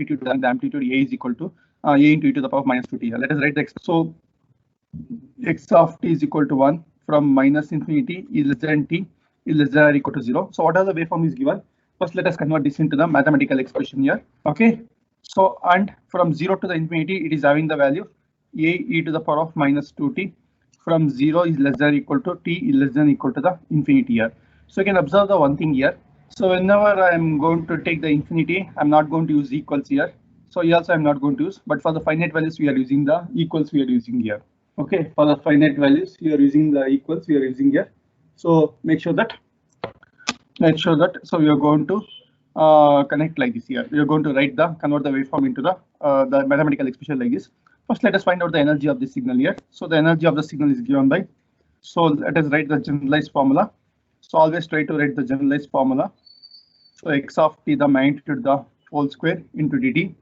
amplitude A is equal to A into e to the power of minus 2t here. Let us write the so x of t is equal to 1 from minus infinity is less than t is less than or equal to 0. So what are the waveform is given? First, let us convert this into the mathematical expression here. Okay. So and from 0 to the infinity, it is having the value a e to the power of minus 2t. From 0 is less than or equal to t is less than or equal to the infinity here. So you can observe the one thing here. So whenever I am going to take the infinity, I'm not going to use equals here. So here also I'm not going to use, but for the finite values we are using the equals we are using here. Okay, for the finite values we are using the equals we are using here. So make sure that so we are going to connect like this here. We are going to convert the waveform into the mathematical expression like this. First, let us find out the energy of the signal here. So the energy of the signal is given by. So let us write the generalized formula. So always try to write the generalized formula. So x of t the magnitude the whole square into dt.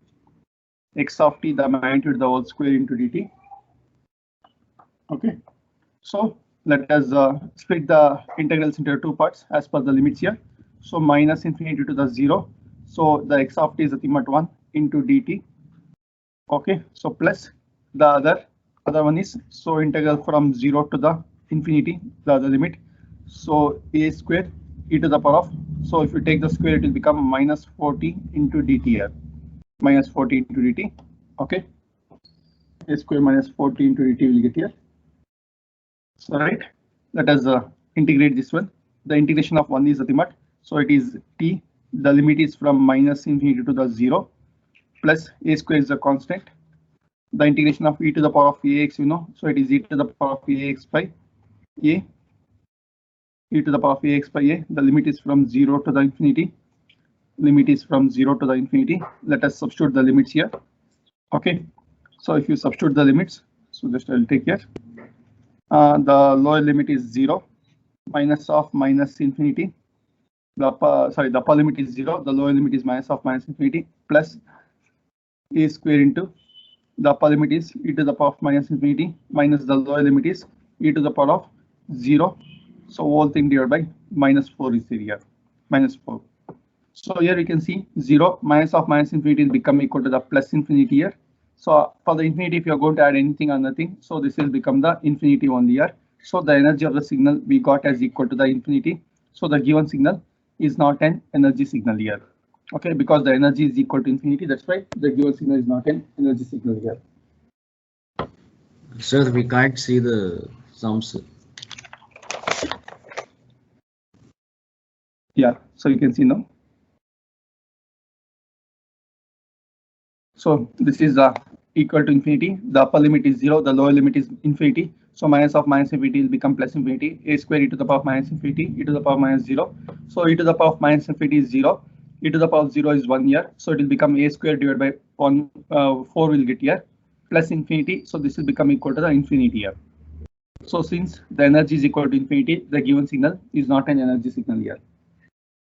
X of t the magnitude the whole square into dt. Okay. So let us split the integrals into two parts as per the limits here. So minus infinity to the 0. So the x of t is nothing but 1 into dt. Okay. So plus the other one is so integral from 0 to the infinity, the other limit. So a square e to the power of. So if you take the square, it will become minus 40 into dt here. Minus 40 into dt. Okay. A square minus 40 into dt will get here. So right, let us integrate this one. The integration of 1 is nothing but, so it is t. The limit is from minus infinity to the 0 plus a square is a constant. The integration of e to the power of ax, you know, so it is e to the power of ax by a. E to the power of ax by a. The limit is from 0 to the infinity. Limit is from 0 to the infinity. Let us substitute the limits here. Okay. So if you substitute the limits, so just I'll take here. The lower limit is 0, minus of minus infinity. The upper limit is 0. The lower limit is minus of minus infinity plus a square into the upper limit is e to the power of minus infinity minus the lower limit is e to the power of 0. So whole thing divided by minus 4 is here. Minus 4. So here we can see 0 minus of minus infinity will become equal to the plus infinity here. So for the infinity, if you are going to add anything or nothing, so this will become the infinity only here. So the energy of the signal we got as equal to the infinity. So the given signal is not an energy signal here. Okay, because the energy is equal to infinity. That's why the given signal is not an energy signal here. Sir, we can't see the sums. Yeah, so you can see now. So this is equal to infinity. The upper limit is 0. The lower limit is infinity. So minus of minus infinity will become plus infinity. A square e to the power of minus infinity e to the power of minus 0. So e to the power of minus infinity is 0. E to the power of 0 is 1 here. So it will become a square divided by 1. 4 will get here plus infinity. So this will become equal to the infinity here. So since the energy is equal to infinity, the given signal is not an energy signal here.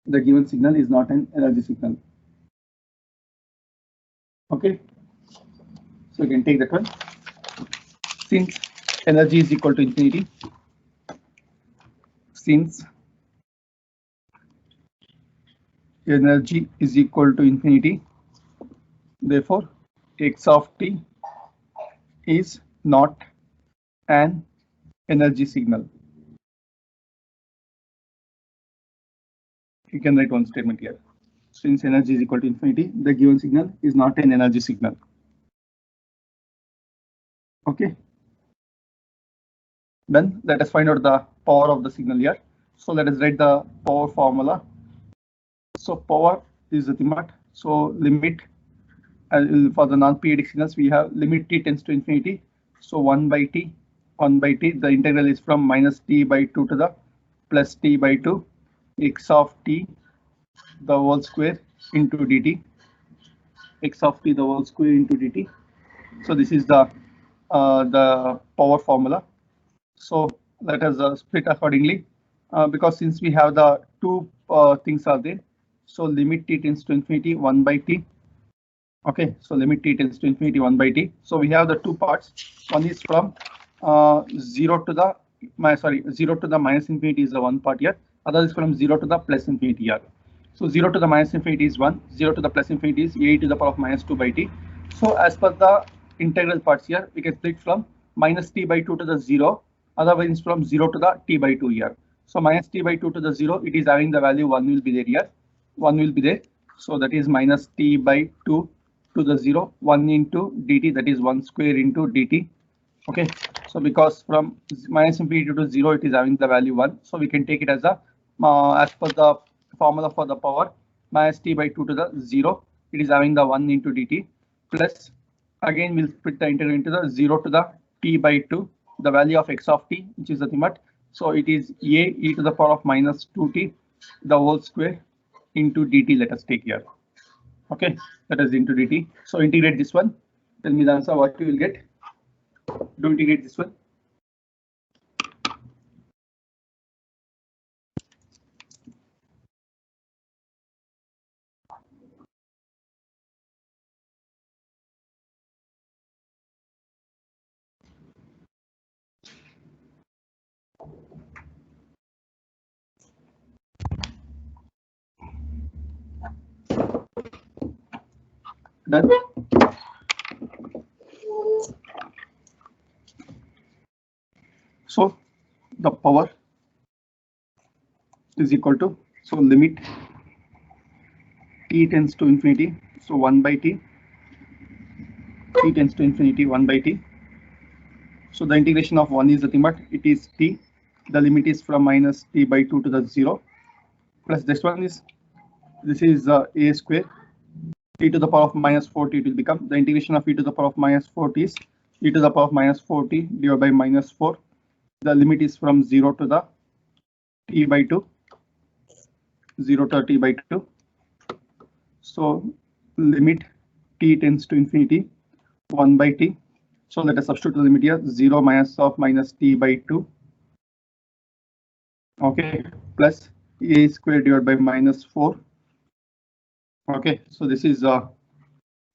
The given signal is not an energy signal. Okay, so you can take that one. Since energy is equal to infinity, since energy is equal to infinity, therefore x of t is not an energy signal. You can write one statement here. Since energy is equal to infinity, the given signal is not an energy signal. Okay. Then let us find out the power of the signal here. So let us write the power formula. So power is the limit. So limit for the non-periodic signals we have limit t tends to infinity. So 1 by t. The integral is from minus t by 2 to the plus t by 2 x of t the whole square into dt. X of t the whole square into dt. So this is the power formula. So let us split accordingly because since we have the two things are there. So limit t tends to infinity 1 by t. Okay, so limit t tends to infinity 1 by t. So we have the two parts. One is from 0 to the 0 to the minus infinity is the one part here. Other is from 0 to the plus infinity here. So 0 to the minus infinity is 1, 0 to the plus infinity is a to the power of minus 2 by t. So as per the integral parts here, we can split from minus t by 2 to the 0, otherwise from 0 to the t by 2 here. So minus t by 2 to the 0, it is having the value 1 will be there here, 1 will be there. So that is minus t by 2 to the 0, 1 into dt, that is 1 square into dt. Okay, so because from minus infinity to 0, it is having the value 1. So we can take it as a as per the formula for the power minus t by 2 to the 0, it is having the 1 into dt, plus again we'll split the integral into the 0 to the t by 2, the value of x of t, which is the limit. So it is e to the power of minus 2t, the whole square into dt. Let us take here. Okay, that is into dt. So integrate this one. Tell me the answer, what you will get. Do integrate this one. Done. So the power is equal to, so limit t tends to infinity, so 1 by t, t tends to infinity 1 by t. So the integration of 1 is nothing but it is t, the limit is from minus t by 2 to the 0, plus this one is, this is a square, e to the power of minus 4t, it will become the integration of e to the power of minus 4t is e to the power of minus 4t divided by minus 4. The limit is from 0 to the t by 2, 0 to t by 2. So limit t tends to infinity 1 by t. So let us substitute the limit here, 0 minus of minus t by 2. Okay, plus a square divided by minus 4. Okay, so this is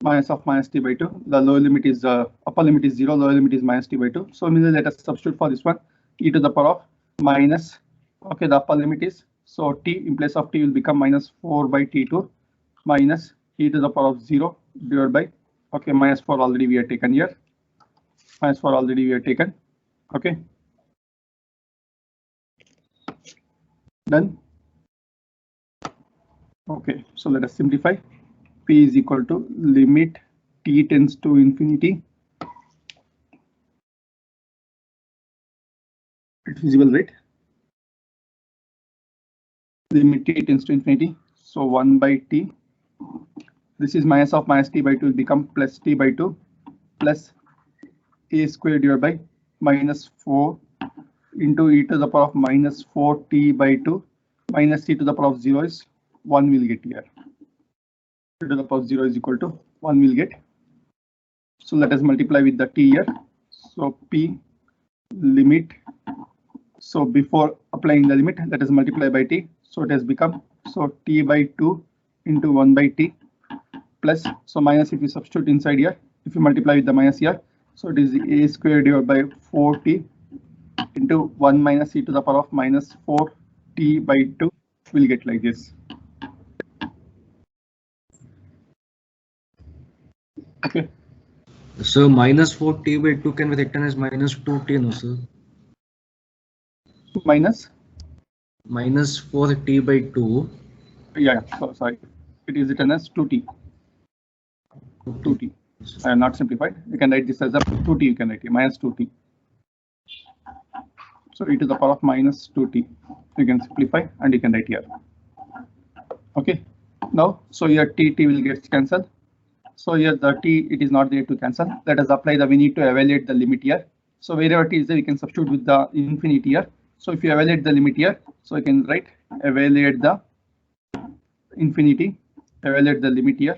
minus of minus t by 2. The lower limit is upper limit is 0, lower limit is minus t by 2. So let us substitute for this one, e to the power of minus. Okay, the upper limit is, so t in place of t will become minus 4 by t2 minus e to the power of 0 divided by, okay, minus 4 already we have taken here. Minus 4 already we have taken. Okay. Done. Okay, so let us simplify. P is equal to limit t tends to infinity. It's visible, right? Limit t tends to infinity. So 1 by t. This is minus of minus t by 2 will become plus t by 2 plus a square divided by minus 4 into e to the power of minus 4t by 2 minus t to the power of 0 is 1 will get here. E to the power of 0 is equal to 1 will get. So let us multiply with the t here. So p limit. So before applying the limit, let us multiply by t. So it has become, so t by 2 into 1 by t plus, so minus if you substitute inside here, if you multiply with the minus here, so it is a square divided by 4t into 1 minus e to the power of minus 4t by 2 will get like this. Okay. So minus 4t by 2 can be written as minus 2t, no sir? Minus 4t by 2. Yeah, so sorry, it is written as 2t. 2t. I have not simplified. You can write this as a 2t. You can write it minus 2t. So e to the power of minus 2t. You can simplify and you can write here. Okay. Now, so here t will get cancelled. So here the t, it is not there to cancel. Let us apply the, we need to evaluate the limit here. So wherever t is there, we can substitute with the infinity here. So if you evaluate the limit here, so I can write evaluate the infinity, evaluate the limit here.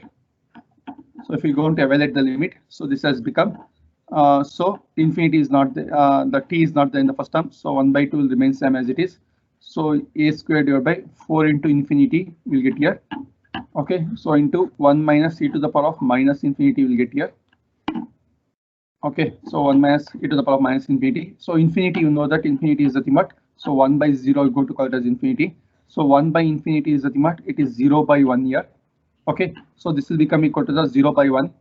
So if you go to evaluate the limit, so this has become, so infinity is not there, the t is not there in the first term. So 1 by 2 will remain same as it is. So a square divided by 4 into infinity will get here. Okay, so into 1 minus e to the power of minus infinity will get here. Okay, so 1 minus e to the power of minus infinity. So infinity, you know that infinity is the limit. So 1 by 0 is going to call it as infinity. So 1 by infinity is nothing but it is 0 by 1 here. Okay, so this will become equal to the 0 by 1,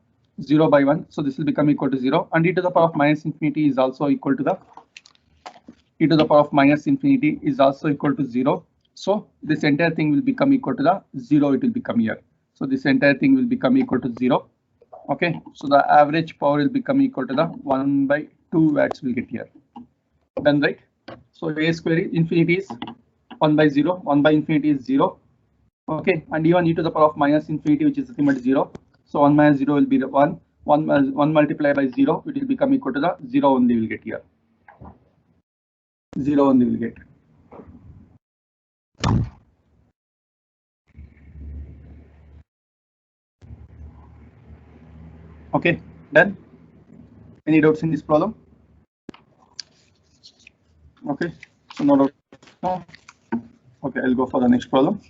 0 by 1. So this will become equal to 0, and e to the power of minus infinity is also equal to the e to the power of minus infinity is also equal to 0. So this entire thing will become equal to the 0. It will become here. So this entire thing will become equal to 0. Okay, so the average power will become equal to the 1 by 2 watts will get here. Done, right? So a square infinity is 1 by 0, 1 by infinity is 0. Okay, and even e to the power of minus infinity, which is nothing but 0. So 1 minus 0 will be the 1. 1 multiplied by 0, it will become equal to the 0 only will get here. 0 only will get. Okay, done. Any doubts in this problem? Okay, so no doubt. No. Okay, I'll go for the next problem.